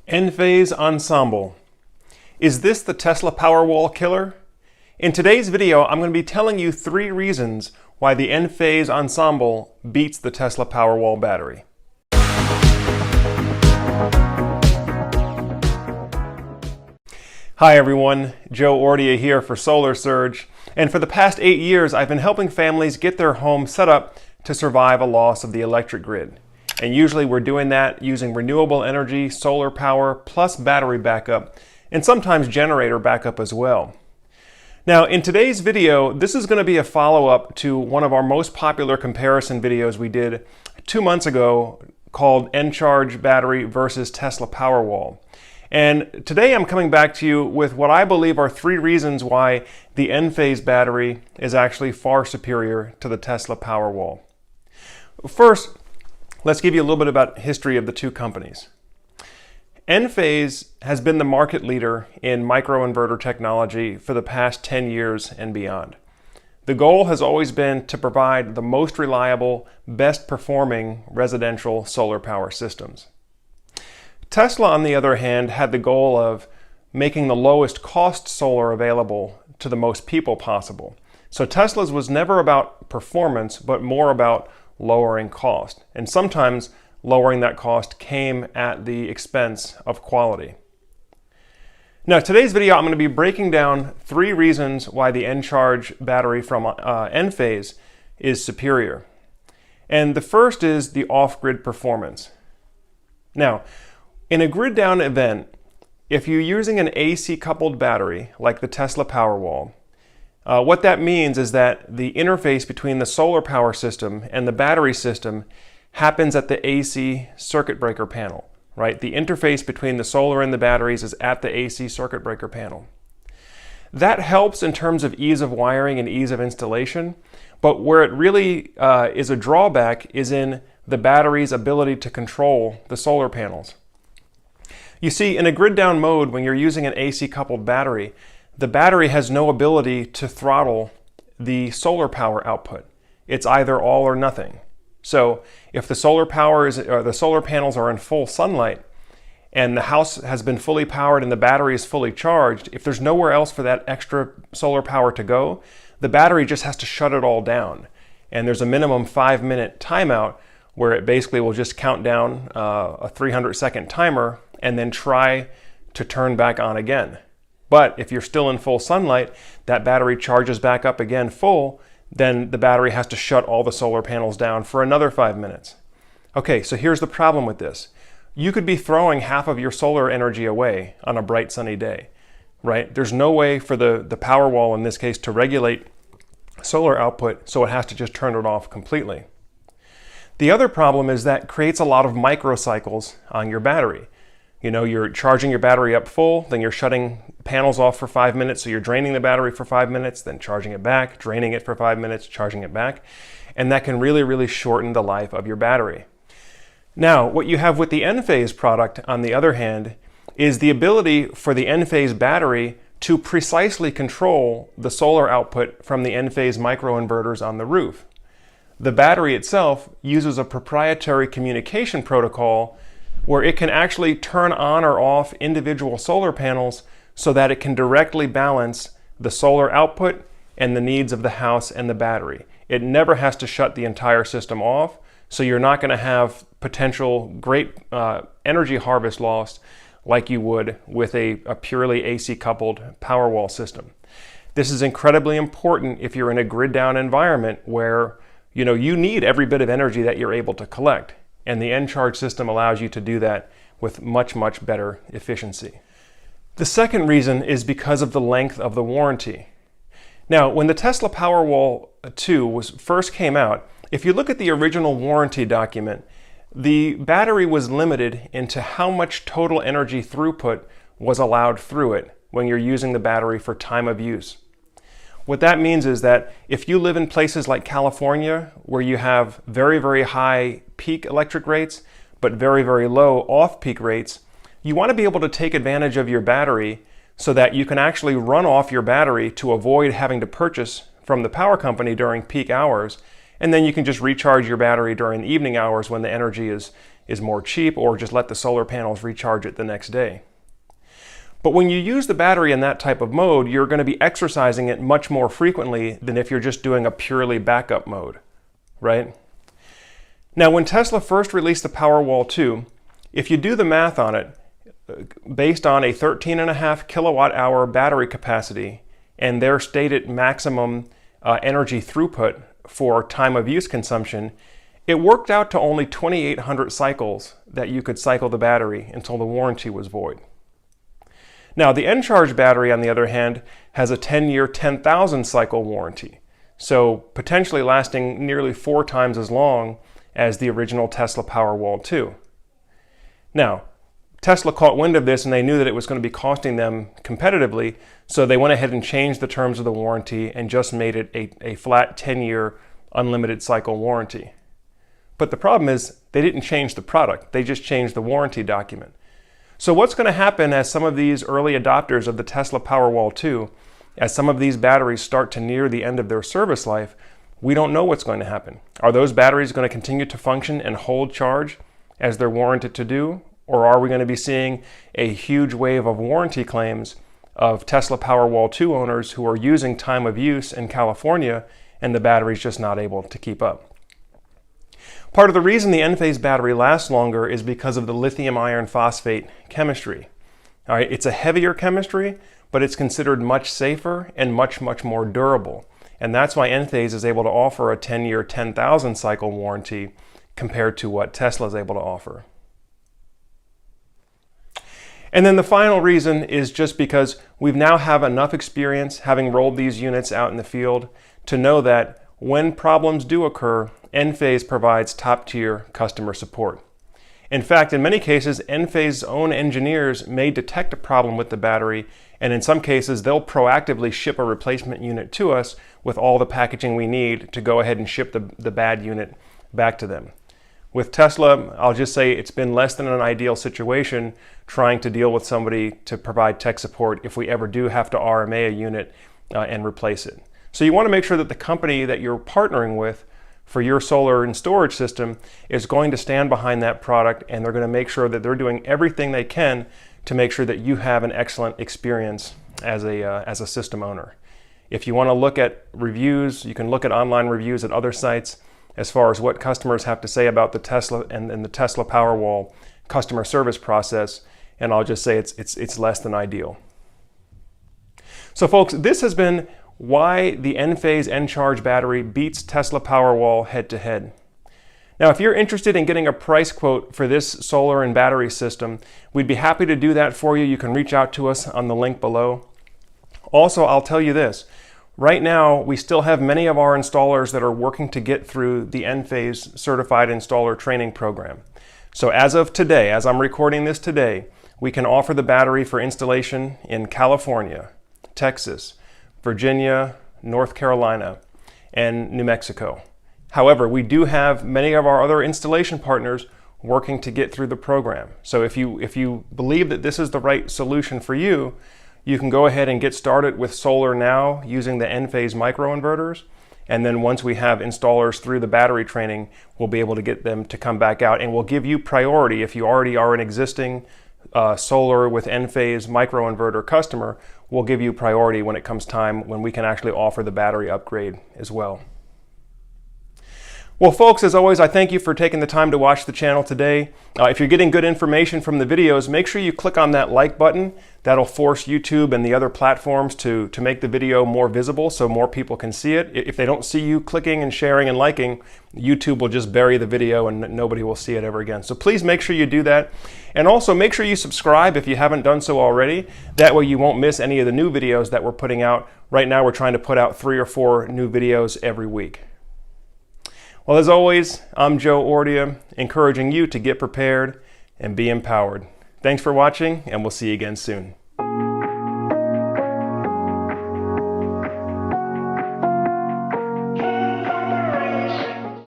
Enphase Ensemble. Is this the Tesla Powerwall killer? In today's video, I'm going to be telling you 3 reasons why the Enphase Ensemble beats the Tesla Powerwall battery. Hi everyone, Joe Ordia here for Solar Surge, and for the past 8 years I've been helping families get their home set up to survive a loss of the electric grid. And usually we're doing that using renewable energy, solar power, plus battery backup, and sometimes generator backup as well. Now in today's video, this is going to be a follow-up to one of our most popular comparison videos we did 2 months ago called Encharge Battery versus Tesla Powerwall. And today I'm coming back to you with what I believe are 3 reasons why the Enphase battery is actually far superior to the Tesla Powerwall. First, let's give you a little bit about history of the 2 companies. Enphase has been the market leader in microinverter technology for the past 10 years and beyond. The goal has always been to provide the most reliable, best performing residential solar power systems. Tesla, on the other hand, had the goal of making the lowest cost solar available to the most people possible. So Tesla's was never about performance, but more about lowering cost. And sometimes lowering that cost came at the expense of quality. Now, today's video, I'm going to be breaking down 3 reasons why the Encharge battery from Enphase is superior. And the first is the off-grid performance. Now, in a grid-down event, if you're using an AC-coupled battery, like the Tesla Powerwall, what that means is that the interface between the solar power system and the battery system happens at the AC circuit breaker panel, right? The interface between the solar and the batteries is at the AC circuit breaker panel. That helps in terms of ease of wiring and ease of installation, but where it really is a drawback is in the battery's ability to control the solar panels. You see, in a grid-down mode, when you're using an AC-coupled battery, the battery has no ability to throttle the solar power output. It's either all or nothing. So if the solar panels are in full sunlight and the house has been fully powered and the battery is fully charged, if there's nowhere else for that extra solar power to go, the battery just has to shut it all down. And there's a minimum 5-minute timeout where it basically will just count down a 300-second timer and then try to turn back on again. But if you're still in full sunlight, that battery charges back up again full, then the battery has to shut all the solar panels down for another 5 minutes. Okay, so here's the problem with this. You could be throwing half of your solar energy away on a bright sunny day, right? There's no way for the Powerwall in this case to regulate solar output, so it has to just turn it off completely. The other problem is that creates a lot of microcycles on your battery. You know, you're charging your battery up full, then you're shutting panels off for 5 minutes, so you're draining the battery for 5 minutes, then charging it back, draining it for 5 minutes, charging it back, and that can really shorten the life of your battery. Now, what you have with the Enphase product, on the other hand, is the ability for the Enphase battery to precisely control the solar output from the Enphase microinverters on the roof. The battery itself uses a proprietary communication protocol where it can actually turn on or off individual solar panels so that it can directly balance the solar output and the needs of the house and the battery. It never has to shut the entire system off, so you're not going to have potential great energy harvest loss like you would with a purely AC-coupled Powerwall system. This is incredibly important if you're in a grid-down environment where you need every bit of energy that you're able to collect. And the Encharge system allows you to do that with much better efficiency. The second reason is because of the length of the warranty. Now, when the Tesla Powerwall 2 first came out, if you look at the original warranty document, the battery was limited into how much total energy throughput was allowed through it when you're using the battery for time of use. What that means is that if you live in places like California, where you have very high peak electric rates, but very low off-peak rates, you want to be able to take advantage of your battery so that you can actually run off your battery to avoid having to purchase from the power company during peak hours, and then you can just recharge your battery during the evening hours when the energy is is more cheap, or just let the solar panels recharge it the next day. But when you use the battery in that type of mode, you're going to be exercising it much more frequently than if you're just doing a purely backup mode, right? Now, when Tesla first released the Powerwall 2, if you do the math on it, based on a 13.5 kilowatt hour battery capacity and their stated maximum energy throughput for time of use consumption, it worked out to only 2,800 cycles that you could cycle the battery until the warranty was void. Now, the Encharge battery, on the other hand, has a 10-year, 10,000 cycle warranty, so potentially lasting nearly 4 times as long as the original Tesla Powerwall 2. Now, Tesla caught wind of this and they knew that it was going to be costing them competitively, so they went ahead and changed the terms of the warranty and just made it a flat 10-year unlimited cycle warranty. But the problem is they didn't change the product, they just changed the warranty document. So what's going to happen as some of these early adopters of the Tesla Powerwall 2, as some of these batteries start to near the end of their service life, we don't know what's going to happen. Are those batteries going to continue to function and hold charge as they're warranted to do? Or are we going to be seeing a huge wave of warranty claims of Tesla Powerwall 2 owners who are using time of use in California and the battery's just not able to keep up? Part of the reason the Enphase battery lasts longer is because of the lithium iron phosphate chemistry. All right, it's a heavier chemistry, but it's considered much safer and much more durable. And that's why Enphase is able to offer a 10-year, 10,000 cycle warranty compared to what Tesla is able to offer. And then the final reason is just because we now have enough experience having rolled these units out in the field to know that when problems do occur, Enphase provides top-tier customer support. In fact, in many cases, Enphase's own engineers may detect a problem with the battery, and in some cases, they'll proactively ship a replacement unit to us with all the packaging we need to go ahead and ship the bad unit back to them. With Tesla, I'll just say it's been less than an ideal situation trying to deal with somebody to provide tech support if we ever do have to RMA a unit and replace it. So you want to make sure that the company that you're partnering with for your solar and storage system is going to stand behind that product, and they're going to make sure that they're doing everything they can to make sure that you have an excellent experience as a system owner. If you want to look at reviews, you can look at online reviews at other sites as far as what customers have to say about the Tesla and the Tesla Powerwall customer service process, and I'll just say it's less than ideal. So folks, this has been why the Enphase Encharge battery beats Tesla Powerwall head to head. Now, if you're interested in getting a price quote for this solar and battery system, we'd be happy to do that for you. You can reach out to us on the link below. Also, I'll tell you this. Right now, we still have many of our installers that are working to get through the Enphase Certified Installer Training Program. So as of today, as I'm recording this today, we can offer the battery for installation in California, Texas, Virginia, North Carolina, and New Mexico. However, we do have many of our other installation partners working to get through the program. So if you believe that this is the right solution for you, you can go ahead and get started with solar now using the Enphase microinverters. And then once we have installers through the battery training, we'll be able to get them to come back out, and we'll give you priority if you already are an existing solar with Enphase microinverter customer. We'll give you priority when it comes time when we can actually offer the battery upgrade as well. Well, folks, as always, I thank you for taking the time to watch the channel today. If you're getting good information from the videos, make sure you click on that like button. That'll force YouTube and the other platforms to make the video more visible so more people can see it. If they don't see you clicking and sharing and liking, YouTube will just bury the video and nobody will see it ever again. So please make sure you do that. And also make sure you subscribe if you haven't done so already. That way you won't miss any of the new videos that we're putting out. Right now we're trying to put out 3 or 4 new videos every week. Well, as always, I'm Joe Ordia, encouraging you to get prepared and be empowered. Thanks for watching, and we'll see you again soon.